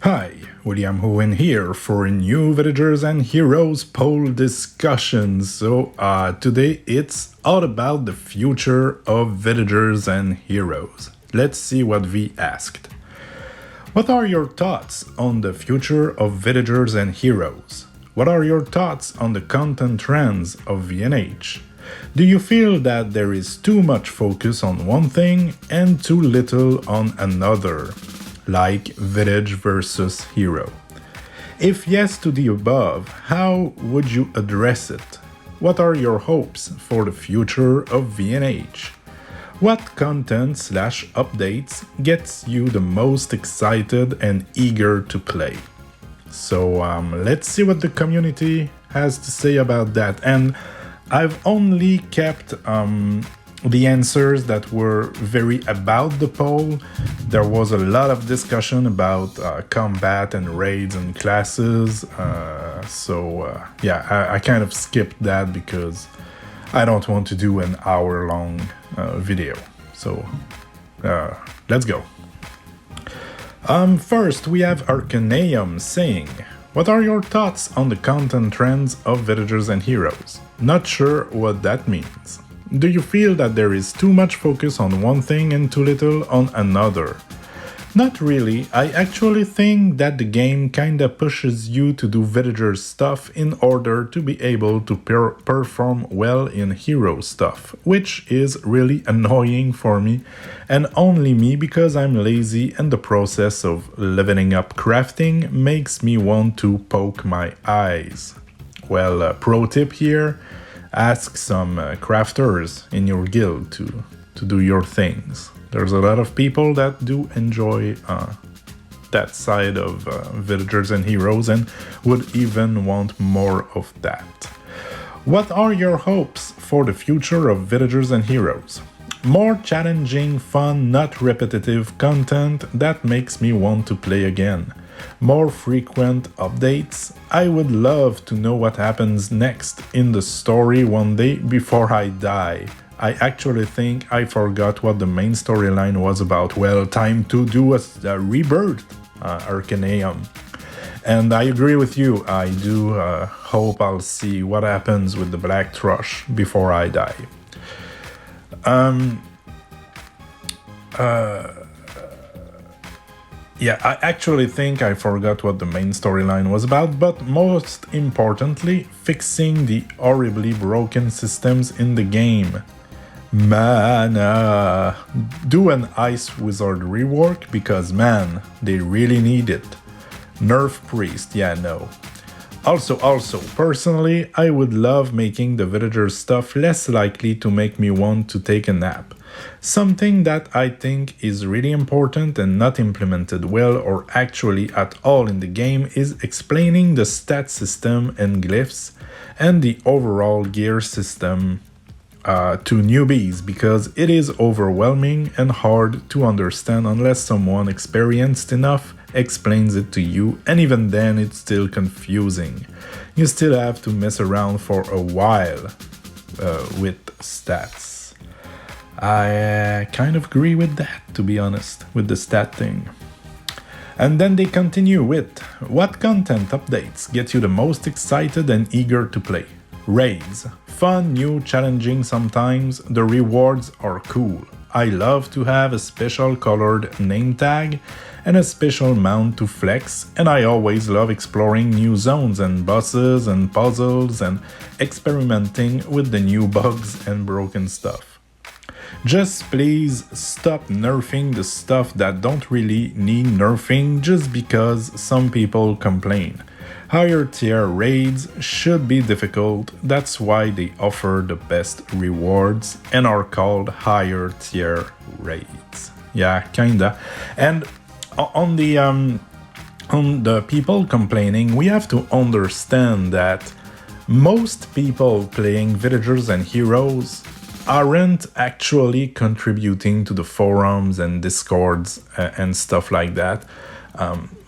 Hi, William Hououin here for new Villagers and Heroes poll discussions. Today it's all about the future of Villagers and Heroes. Let's see what we asked. What are your thoughts on the future of Villagers and Heroes? What are your thoughts on the content trends of VNH? Do you feel that there is too much focus on one thing and too little on another? Like village versus hero? If yes to the above, how would you address it? What are your hopes for the future of VNH? What content/updates gets you the most excited and eager to play? Let's see what the community has to say about that. And I've only kept the answers that were very about the poll. There was a lot of discussion about combat and raids and classes. I kind of skipped that because I don't want to do an hour-long video. Let's go. First, we have Arcaneum saying, what are your thoughts on the content trends of Villagers and Heroes? Not sure what that means. Do you feel that there is too much focus on one thing and too little on another? Not really. I actually think that the game kinda pushes you to do villager stuff in order to be able to perform well in hero stuff, which is really annoying for me, and only me because I'm lazy and the process of leveling up crafting makes me want to poke my eyes. Well, pro tip here, ask some crafters in your guild to do your things. There's a lot of people that do enjoy that side of Villagers and Heroes and would even want more of that. What are your hopes for the future of Villagers and Heroes? More challenging, fun, not repetitive content that makes me want to play again. More frequent updates. I would love to know what happens next in the story one day before I die. I actually think I forgot what the main storyline was about. Well, time to do a rebirth, Arcaneum. And I agree with you. I do hope I'll see what happens with the Black Thrush before I die. Yeah, I actually think I forgot what the main storyline was about, but most importantly, fixing the horribly broken systems in the game. Man, do an Ice Wizard rework because man, they really need it. Nerf Priest, yeah, no. Also, personally, I would love making the villager stuff less likely to make me want to take a nap. Something that I think is really important and not implemented well or actually at all in the game is explaining the stat system and glyphs and the overall gear system to newbies, because it is overwhelming and hard to understand unless someone experienced enough explains it to you, and even then it's still confusing. You still have to mess around for a while with stats. I kind of agree with that, to be honest, with the stat thing. And then they continue with, what content updates get you the most excited and eager to play? Raids. Fun, new, challenging sometimes, the rewards are cool. I love to have a special colored name tag and a special mount to flex, and I always love exploring new zones and bosses and puzzles and experimenting with the new bugs and broken stuff. Just please stop nerfing the stuff that don't really need nerfing just because some people complain. Higher tier raids should be difficult, that's why they offer the best rewards and are called higher tier raids. Yeah, kinda. And on the people complaining, we have to understand that most people playing Villagers and Heroes aren't actually contributing to the forums and discords and stuff like that.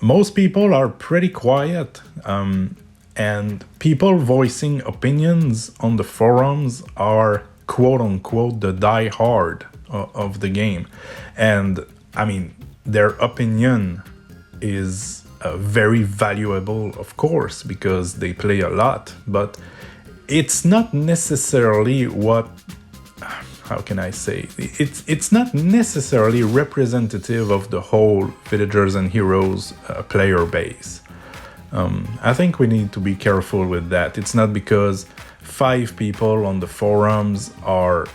Most people are pretty quiet, and people voicing opinions on the forums are quote-unquote the die-hard of the game. And I mean, their opinion is very valuable, of course, because they play a lot, but it's not necessarily what, how can I say, it's not necessarily representative of the whole Villagers and Heroes player base. I think we need to be careful with that. It's not because 5 people on the forums are,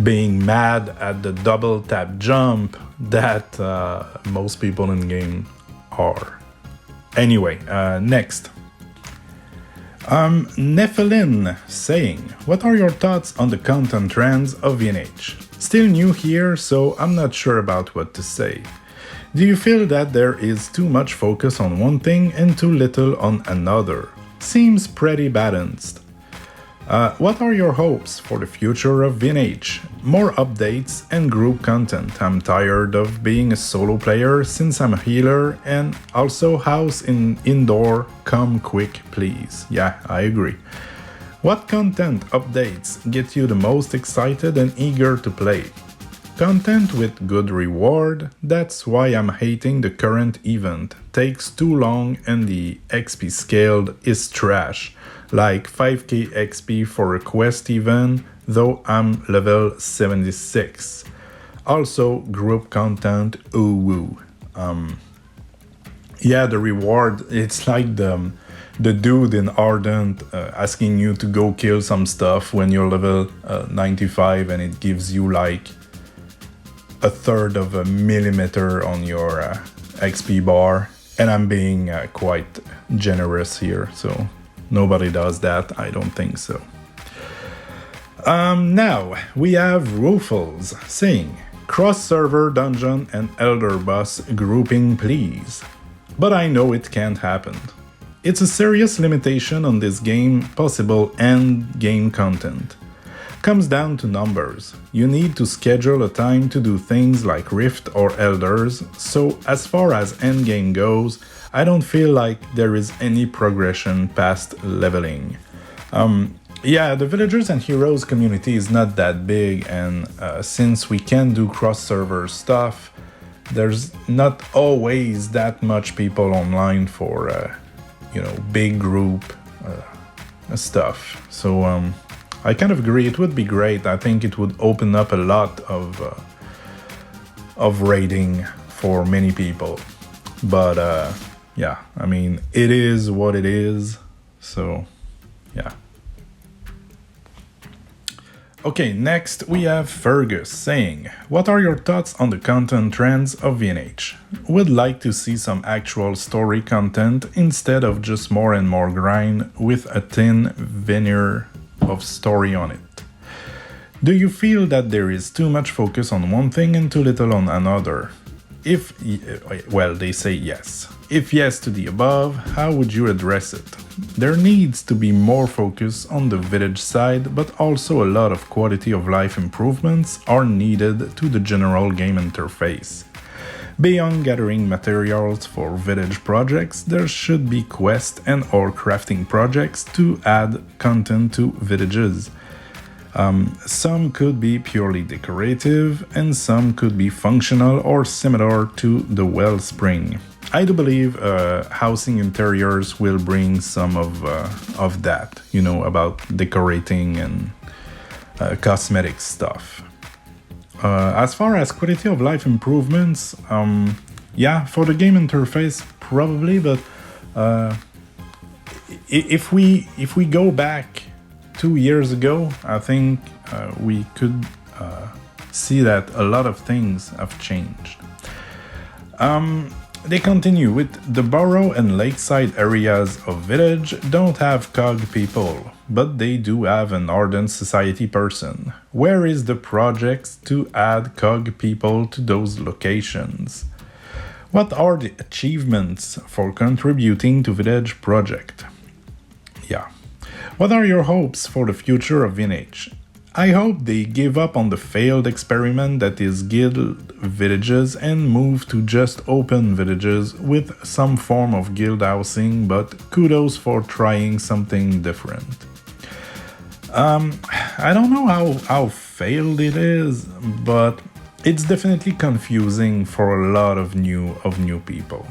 being mad at the double tap jump that most people in the game are. Anyway, next. Nephilim saying, what are your thoughts on the content trends of VNH? Still new here, so I'm not sure about what to say. Do you feel that there is too much focus on one thing and too little on another? Seems pretty balanced. What are your hopes for the future of VNH? More updates and group content. I'm tired of being a solo player since I'm a healer, and also house in indoor, come quick please. Yeah, I agree. What content updates get you the most excited and eager to play? Content with good reward, that's why I'm hating the current event. Takes too long and the XP scaled is trash. Like 5k XP for a quest even, though I'm level 76. Also, group content, ooh woo. Yeah, the reward, it's like the dude in Ardent asking you to go kill some stuff when you're level 95 and it gives you like a third of a millimeter on your XP bar. And I'm being quite generous here, so nobody does that, I don't think so. Now, we have Ruffles saying, cross-server dungeon and elder boss grouping please. But I know it can't happen. It's a serious limitation on this game possible end game content. Comes down to numbers. You need to schedule a time to do things like Rift or Elders, so as far as endgame goes, I don't feel like there is any progression past leveling. Yeah, the Villagers and Heroes community is not that big, and since we can do cross-server stuff, there's not always that much people online for, big group stuff. So I kind of agree, it would be great. I think it would open up a lot of raiding for many people. But yeah, I mean, it is what it is, so yeah. Okay, next we have Fergus saying, what are your thoughts on the content trends of VNH? Would like to see some actual story content instead of just more and more grind with a thin veneer of story on it. Do you feel that there is too much focus on one thing and too little on another? Well, they say yes. If yes to the above, how would you address it? There needs to be more focus on the village side, but also a lot of quality of life improvements are needed to the general game interface. Beyond gathering materials for village projects, there should be quest and or crafting projects to add content to villages. Some could be purely decorative, and some could be functional or similar to the wellspring. I do believe housing interiors will bring some of that, about decorating and cosmetic stuff. As far as quality of life improvements, yeah, for the game interface probably, but if we go back 2 years ago, I think we could see that a lot of things have changed. They continue with the borough and lakeside areas of village don't have cog people, but they do have an ardent society person. Where is the projects to add cog people to those locations? What are the achievements for contributing to village project? Yeah. What are your hopes for the future of VNH? I hope they give up on the failed experiment that is guild villages and move to just open villages with some form of guild housing, but kudos for trying something different. I don't know how failed it is, but It's definitely confusing for a lot of new people.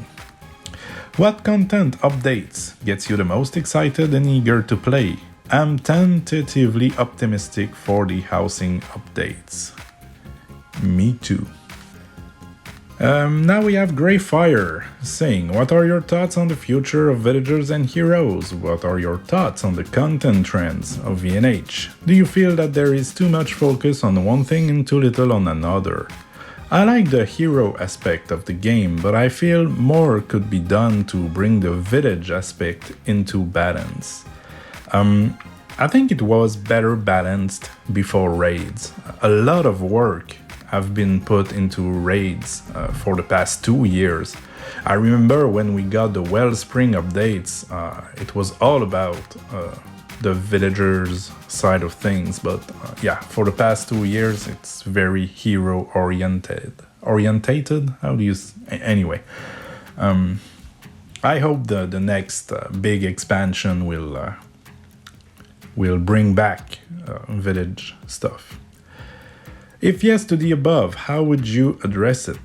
What content updates gets you the most excited and eager to play? I'm tentatively optimistic for the housing updates. Me too. Now we have Greyfire saying, what are your thoughts on the future of villagers and heroes? What are your thoughts on the content trends of VNH? Do you feel that there is too much focus on one thing and too little on another? I like the hero aspect of the game, but I feel more could be done to bring the village aspect into balance. I think it was better balanced before raids. A lot of work have been put into raids for the past 2 years. I remember when we got the Wellspring updates, it was all about the villagers side of things, but yeah, for the past 2 years it's very hero orientated. How do you anyway? I hope the next big expansion will bring back village stuff. If yes to the above, how would you address it?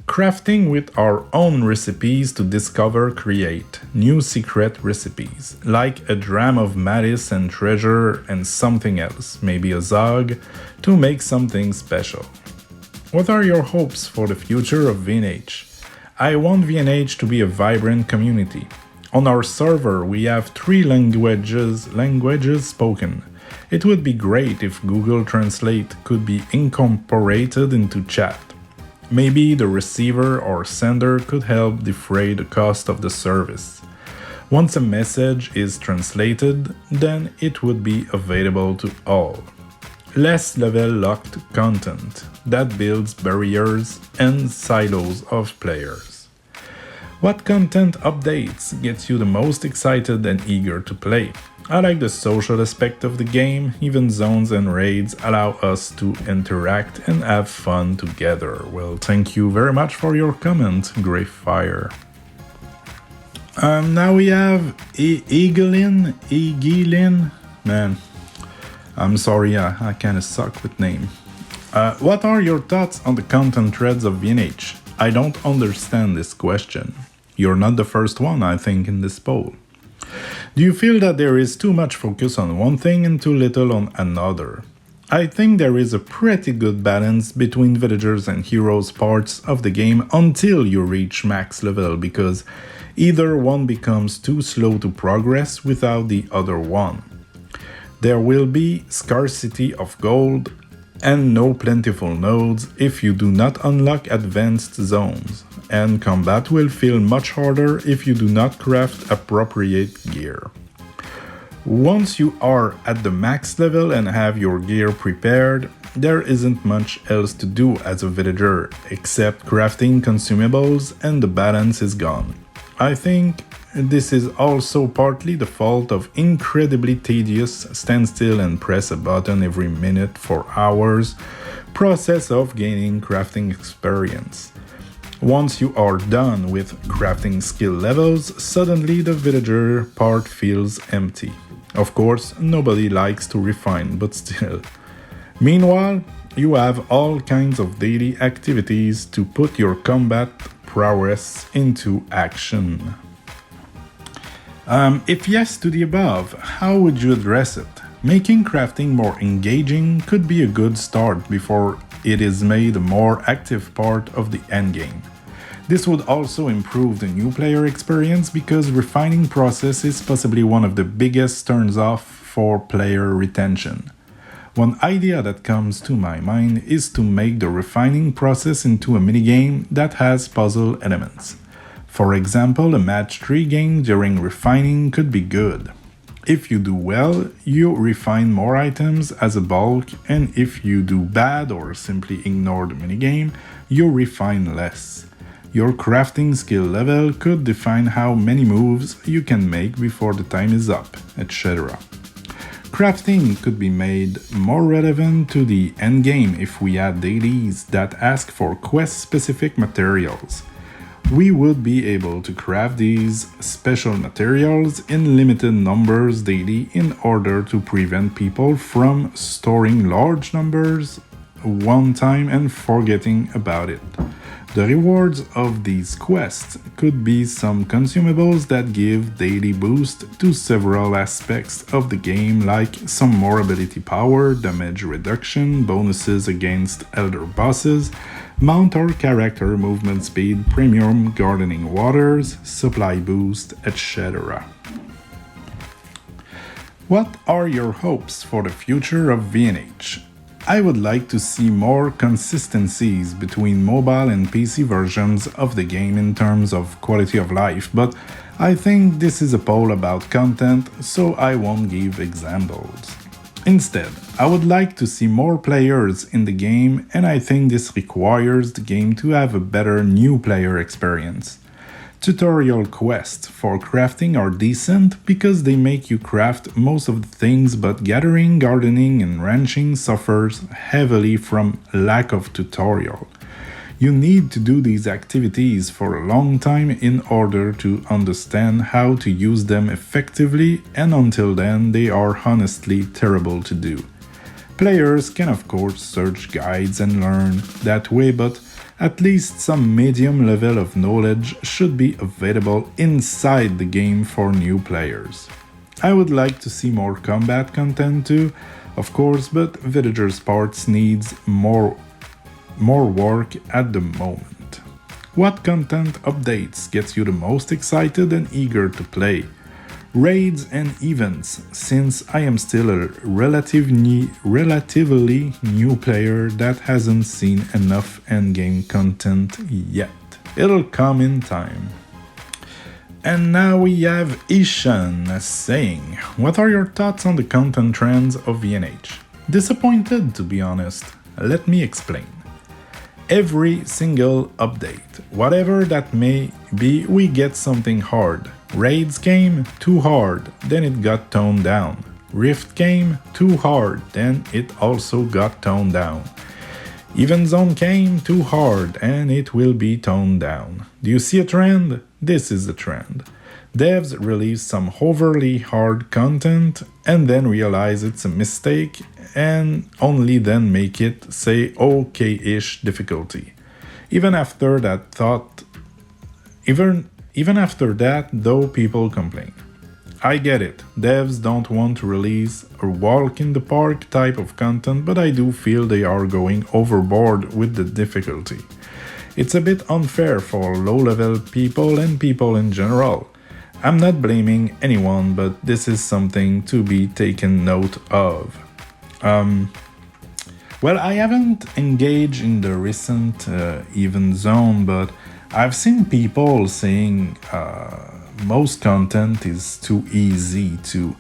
Crafting with our own recipes to discover, create new secret recipes, like a dram of malice and treasure and something else, maybe a zog, to make something special. What are your hopes for the future of VNH? I want VNH to be a vibrant community. On our server we have 3 languages spoken. It would be great if Google Translate could be incorporated into chat. Maybe the receiver or sender could help defray the cost of the service. Once a message is translated, then it would be available to all. Less level-locked content that builds barriers and silos of players. What content updates gets you the most excited and eager to play? I like the social aspect of the game. Even zones and raids allow us to interact and have fun together. Well, thank you very much for your comment, Greyfire. Now we have Eagelin. Man, I'm sorry, I kinda suck with name. What are your thoughts on the content threads of VNH? I don't understand this question. You're not the first one, I think, in this poll. Do you feel that there is too much focus on one thing and too little on another? I think there is a pretty good balance between villagers and heroes parts of the game until you reach max level, because either one becomes too slow to progress without the other one. There will be scarcity of gold and no plentiful nodes if you do not unlock advanced zones, and combat will feel much harder if you do not craft appropriate gear. Once you are at the max level and have your gear prepared, there isn't much else to do as a villager except crafting consumables, and the balance is gone. I think this is also partly the fault of incredibly tedious stand still and press a button every minute for hours process of gaining crafting experience. Once you are done with crafting skill levels, suddenly the villager part feels empty. Of course, nobody likes to refine, but still. Meanwhile, you have all kinds of daily activities to put your combat prowess into action. If yes to the above, how would you address it? Making crafting more engaging could be a good start before it is made a more active part of the endgame. This would also improve the new player experience because refining process is possibly one of the biggest turns off for player retention. One idea that comes to my mind is to make the refining process into a minigame that has puzzle elements. For example, a match 3 game during refining could be good. If you do well, you refine more items as a bulk, and if you do bad or simply ignore the minigame, you refine less. Your crafting skill level could define how many moves you can make before the time is up, etc. Crafting could be made more relevant to the endgame if we add dailies that ask for quest-specific materials. We would be able to craft these special materials in limited numbers daily in order to prevent people from storing large numbers one time and forgetting about it. The rewards of these quests could be some consumables that give daily boost to several aspects of the game, like some more ability power, damage reduction, bonuses against elder bosses, mount or character movement speed, premium gardening waters, supply boost, etc. What are your hopes for the future of VNH? I would like to see more consistencies between mobile and PC versions of the game in terms of quality of life, but I think this is a poll about content, so I won't give examples. Instead, I would like to see more players in the game, and I think this requires the game to have a better new player experience. Tutorial quests for crafting are decent because they make you craft most of the things, but gathering, gardening, and ranching suffers heavily from lack of tutorial. You need to do these activities for a long time in order to understand how to use them effectively, and until then they are honestly terrible to do. Players can of course search guides and learn that way, but at least some medium level of knowledge should be available inside the game for new players. I would like to see more combat content too, of course, but Villagers Parts needs more work at the moment. What content updates gets you the most excited and eager to play? Raids and events, since I am still a relatively new player that hasn't seen enough endgame content yet. It'll come in time. And now we have Ishan saying, what are your thoughts on the content trends of VNH? Disappointed, to be honest. Let me explain. Every single update, whatever that may be, we get something hard. Raids came, too hard, then it got toned down. Rift came, too hard, then it also got toned down. Even Zone came, too hard, and it will be toned down. Do you see a trend? This is the trend. Devs release some overly hard content and then realize it's a mistake and only then make it say okay-ish difficulty. Even after that, though, people complain. I get it, devs don't want to release a walk in the park type of content, but I do feel they are going overboard with the difficulty. It's a bit unfair for low-level people and people in general. I'm not blaming anyone, but this is something to be taken note of. Well, I haven't engaged in the recent Even Zone, but I've seen people saying most content is too easy to.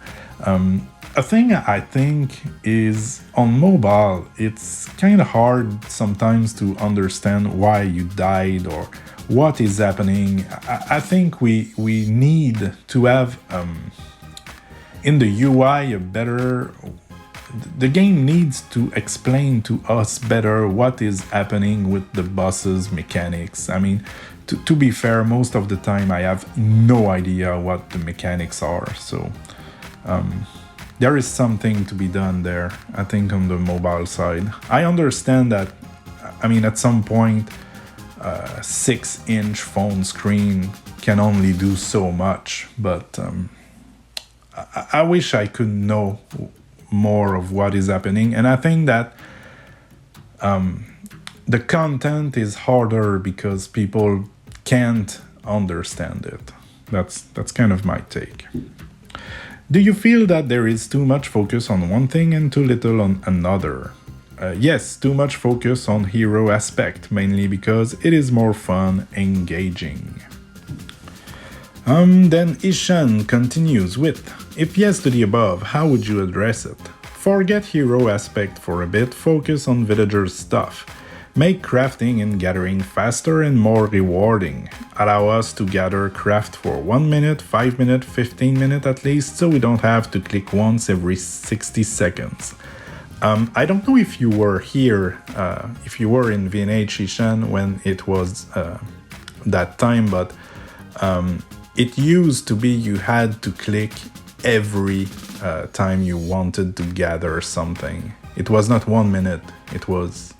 A thing I think is on mobile, it's kind of hard sometimes to understand why you died or what is happening. I think we need to have in the UI a better. The game needs to explain to us better what is happening with the boss's mechanics. I mean, to be fair, most of the time I have no idea what the mechanics are, so there is something to be done there, I think, on the mobile side. I understand that, I mean, at some point, 6-inch phone screen can only do so much, but I wish I could know more of what is happening, and I think that the content is harder because people can't understand it. That's kind of my take. Do you feel that there is too much focus on one thing and too little on another? Yes, too much focus on hero aspect, mainly because it is more fun, engaging. Then Ishan continues with, if yes to the above, how would you address it? Forget hero aspect for a bit, focus on villagers stuff. Make crafting and gathering faster and more rewarding. Allow us to gather craft for 1 minute, 5 minutes, 15 minutes at least, so we don't have to click once every 60 seconds. I don't know if you were here, if you were in VNH Ishan when it was that time, but it used to be you had to click every time you wanted to gather something. It was not 1 minute, it was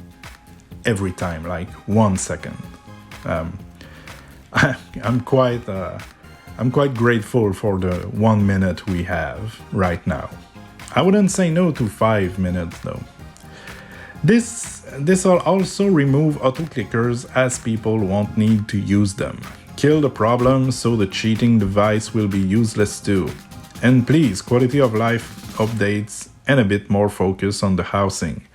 every time, like 1 second. I'm quite grateful for the 1 minute we have right now. I wouldn't say no to 5 minutes though. This will also remove auto-clickers as people won't need to use them. Kill the problem so the cheating device will be useless too. And please, quality of life updates and a bit more focus on the housing.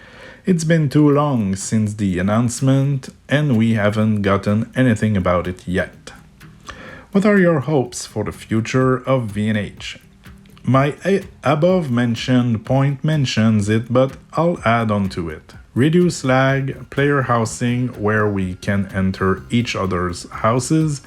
It's been too long since the announcement and we haven't gotten anything about it yet. What are your hopes for the future of V&H? My above mentioned point mentions it, but I'll add on to it. Reduce lag, player housing where we can enter each other's houses,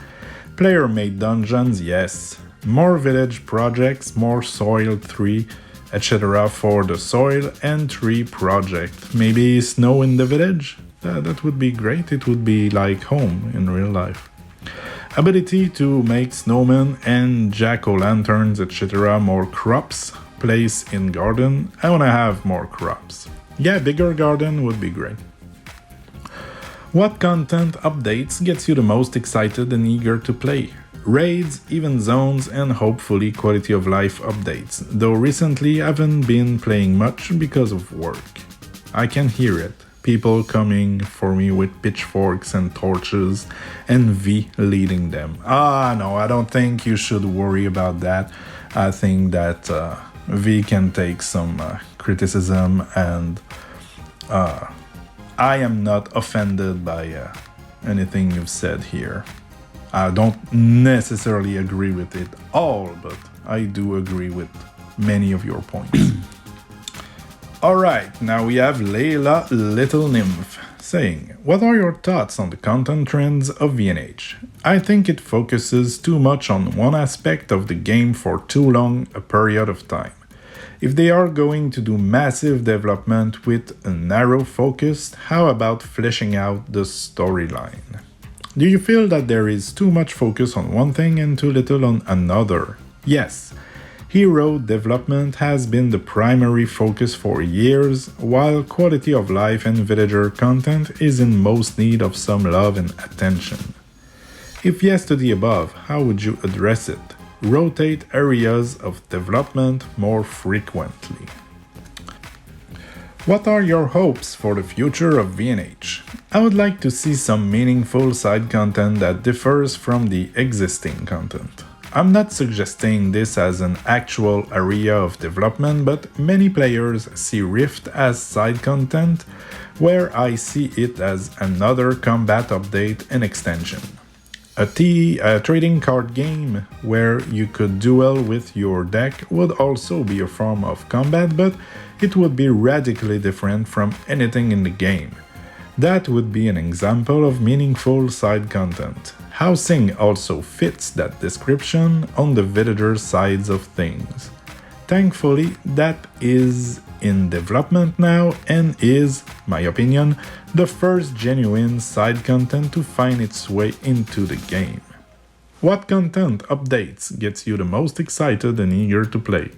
player-made dungeons, yes, more village projects, more soil 3, etc. for the soil and tree project. Maybe snow in the village? That would be great, it would be like home in real life. Ability to make snowmen and jack-o'-lanterns, etc. More crops, place in garden. I wanna have more crops. Yeah, bigger garden would be great. What content updates gets you the most excited and eager to play? Raids, even zones, and hopefully quality of life updates, though recently I haven't been playing much because of work. I can hear it. People coming for me with pitchforks and torches, and V leading them. No, I don't think you should worry about that. I think that V can take some criticism, and I am not offended by anything you've said here. I don't necessarily agree with it all, but I do agree with many of your points. Alright, now we have Layla Little Nymph saying, what are your thoughts on the content trends of V&H? I think it focuses too much on one aspect of the game for too long a period of time. If they are going to do massive development with a narrow focus, how about fleshing out the storyline? Do you feel that there is too much focus on one thing and too little on another? Yes. Hero development has been the primary focus for years, while quality of life and villager content is in most need of some love and attention. If yes to the above, how would you address it? Rotate areas of development more frequently. What are your hopes for the future of V&H? I would like to see some meaningful side content that differs from the existing content. I'm not suggesting this as an actual area of development, but many players see Rift as side content, where I see it as another combat update and extension. A trading card game where you could duel with your deck would also be a form of combat, but it would be radically different from anything in the game. That would be an example of meaningful side content. Housing also fits that description on the villager sides of things. Thankfully, that is in development now and is, my opinion, the first genuine side content to find its way into the game. What content updates gets you the most excited and eager to play?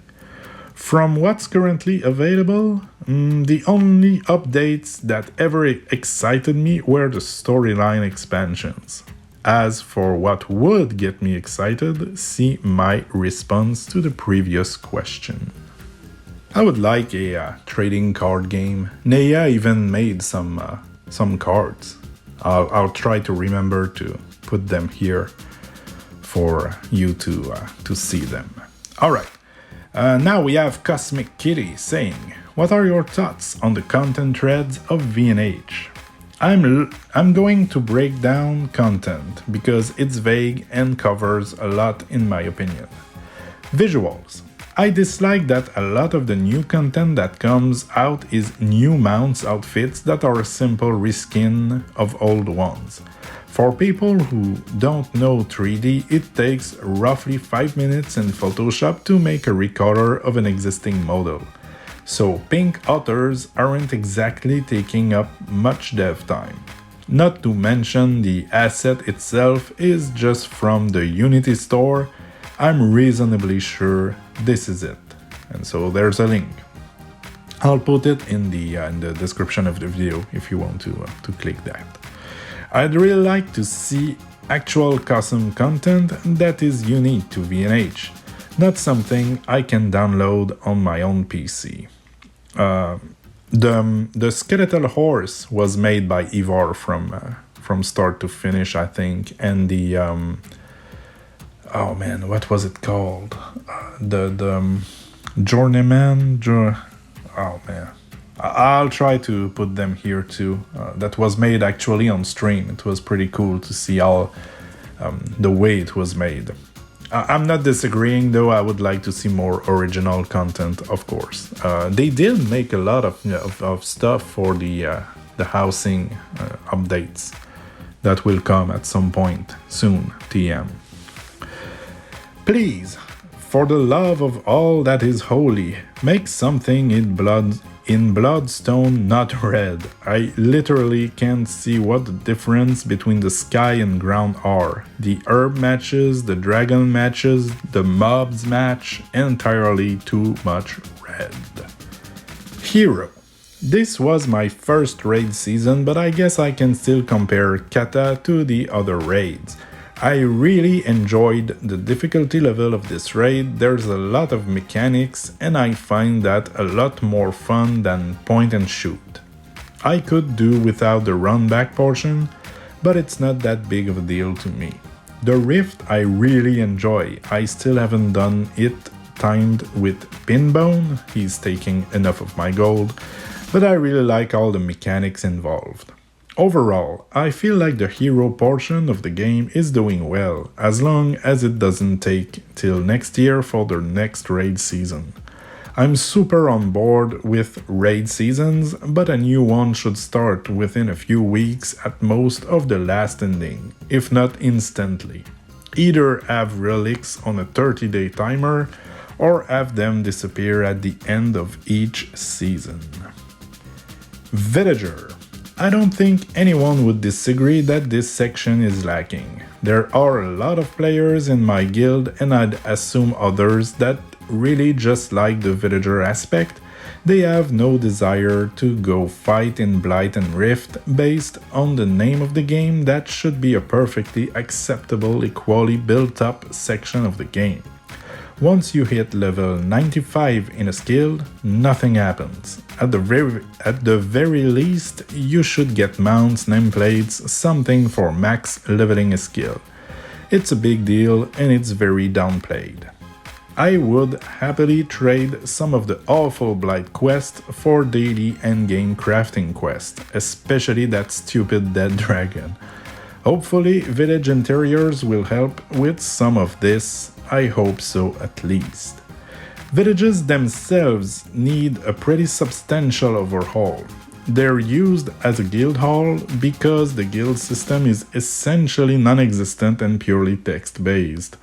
From what's currently available, the only updates that ever excited me were the storyline expansions. As for what would get me excited, see my response to the previous question. I would like a trading card game. Nea even made some cards. I'll try to remember to put them here for you to see them. Alright, now we have Cosmickitty saying, what are your thoughts on the content threads of V&H? I'm going to break down content because it's vague and covers a lot in my opinion. Visuals. I dislike that a lot of the new content that comes out is new mounts outfits that are a simple reskin of old ones. For people who don't know 3D, it takes roughly 5 minutes in Photoshop to make a recolor of an existing model. So pink otters aren't exactly taking up much dev time. Not to mention the asset itself is just from the Unity store. I'm reasonably sure this is it. And so there's a link. I'll put it in the description of the video if you want to click that. I'd really like to see actual custom content that is unique to VNH, not something I can download on my own PC. The skeletal horse was made by Ivar from start to finish, I think, and the oh man, what was it called? The journeyman. Oh man, I'll try to put them here too. That was made actually on stream. It was pretty cool to see all the way it was made. I'm not disagreeing though. I would like to see more original content, of course. They did make a lot of stuff for the housing updates that will come at some point soon. TM. Please, for the love of all that is holy, make something in bloodstone, not red. I literally can't see what the difference between the sky and ground are. The herb matches, the dragon matches, the mobs match, entirely too much red. Hero. This was my first raid season, but I guess I can still compare Kata to the other raids. I really enjoyed the difficulty level of this raid. There's a lot of mechanics and I find that a lot more fun than point and shoot. I could do without the run back portion, but it's not that big of a deal to me. The Rift I really enjoy. I still haven't done it timed with Pinbone, he's taking enough of my gold, but I really like all the mechanics involved. Overall, I feel like the hero portion of the game is doing well, as long as it doesn't take till next year for the next raid season. I'm super on board with raid seasons, but a new one should start within a few weeks at most of the last ending, if not instantly. Either have relics on a 30-day timer, or have them disappear at the end of each season. Villager. I don't think anyone would disagree that this section is lacking. There are a lot of players in my guild and I'd assume others that really just like the villager aspect. They have no desire to go fight in Blight and Rift based on the name of the game. That should be a perfectly acceptable, equally built up section of the game. Once you hit level 95 in a skill, nothing happens. At the very least, you should get mounts, nameplates, something for max leveling a skill. It's a big deal and it's very downplayed. I would happily trade some of the awful Blight quest for daily endgame crafting quest, especially that stupid dead dragon. Hopefully, village interiors will help with some of this. I hope so at least. Villages themselves need a pretty substantial overhaul. They're used as a guild hall because the guild system is essentially non-existent and purely text-based.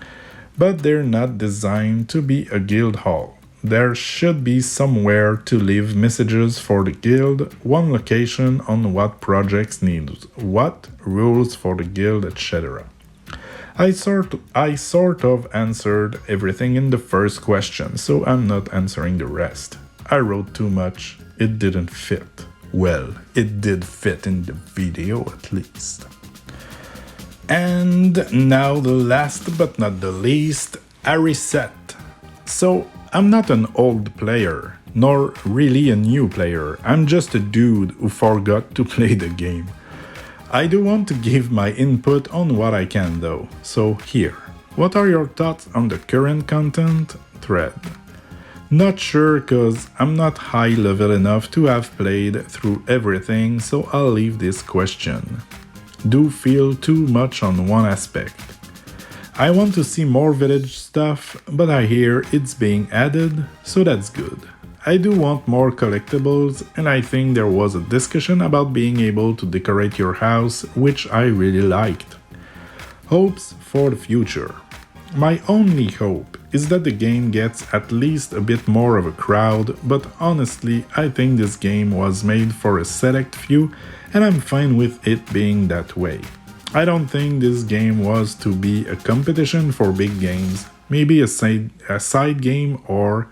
But they're not designed to be a guild hall. There should be somewhere to leave messages for the guild, one location on what projects need what, rules for the guild, etc. I sort of answered everything in the first question, so I'm not answering the rest. I wrote too much, it didn't fit. Well, it did fit in the video at least. And now the last but not the least, a reset. So, I'm not an old player, nor really a new player, I'm just a dude who forgot to play the game. I do want to give my input on what I can though, so here. What are your thoughts on the current content thread? Not sure cause I'm not high level enough to have played through everything, so I'll leave this question. Do feel too much on one aspect. I want to see more village stuff, but I hear it's being added, so that's good. I do want more collectibles, and I think there was a discussion about being able to decorate your house, which I really liked. Hopes for the future. My only hope is that the game gets at least a bit more of a crowd, but honestly, I think this game was made for a select few, and I'm fine with it being that way. I don't think this game was to be a competition for big games, maybe a side game or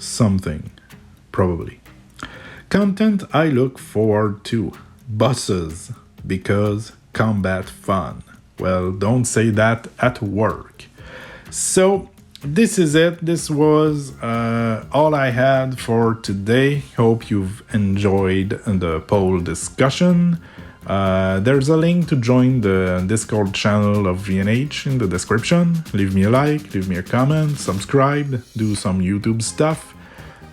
something, probably. Content I look forward to. Bosses, because combat fun. Well, don't say that at work. So, this is it. This was all I had for today. Hope you've enjoyed the poll discussion. There's a link to join the Discord channel of VNH in the description. Leave me a like, leave me a comment, subscribe, do some YouTube stuff.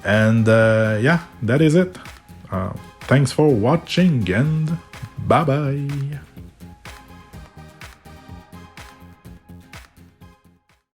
And yeah, that is it. Thanks for watching and bye bye.